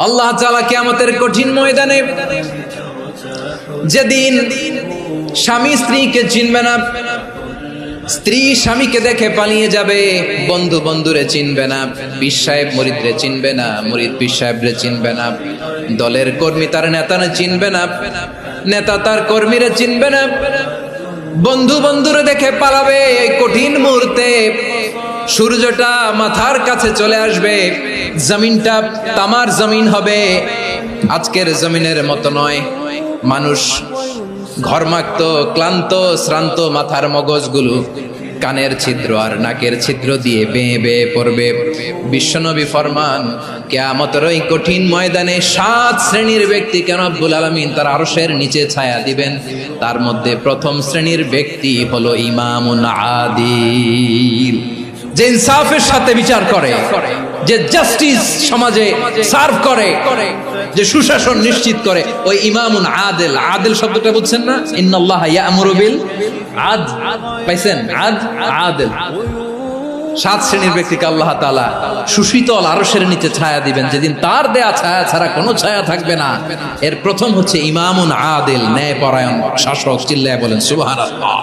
আল্লাহ তাআলা কিয়ামতের কঠিন ময়দানে যেদিন স্বামী স্ত্রীকে চিনবে না, স্ত্রী স্বামীকে দেখে পালিয়ে যাবে, বন্ধু বন্ধুরে চিনবে না, পীর সাহেব মুরিদরে চিনবে না, মুরিদ পীর সাহেবরে চিনবে না, দলের কর্মী তার নেতারে চিনবে না, নেতা তার কর্মীরে চিনবে না, বন্ধু বন্ধুরে দেখে পালাবে। এই কঠিন মুহূর্তে সূর্যটা মাথার কাছে চলে আসবে, জমিনটা তামার জমিন হবে, আজকের জমিনের মতো নয়। মানুষ ঘর্মাক্ত, ক্লান্ত, শ্রান্ত মাথার মগজগুলো কানের ছিদ্র আর নাকের ছিদ্র দিয়ে বেয়ে বেয়ে পড়বে। বিশ্বনবী ফরমান, কিয়ামতের ওই কঠিন ময়দানে 7 শ্রেণীর ব্যক্তিকে রব্বুল আলামিন তার আরশের নিচে ছায়া দিবেন। তার মধ্যে প্রথম শ্রেণীর ব্যক্তি হলো ইমামুন আদিল, যে ইনসাফের সাথে বিচার করে, যে জাস্টিস সমাজে সার্ভ করে, যে সুশাসন নিশ্চিত করে, ওই ইমামুন আদিল। আদিল শব্দটা বুঝছেন না? ইন্নাল্লাহা ইয়া'মুরু বিল আদল, পাইছেন? আদিল। 7 শ্রেণীর ব্যক্তিকে আল্লাহ তাআলা সুশীতল আরশের নিচে ছায়া দিবেন, যেদিন তার দেয়া ছায়া ছাড়া কোনো ছায়া থাকবে না। এর প্রথম হচ্ছে ইমামুন আদিল, ন্যায়পরায়ণ শাসক। চিল্লায় বলেন সুবহানাল্লাহ।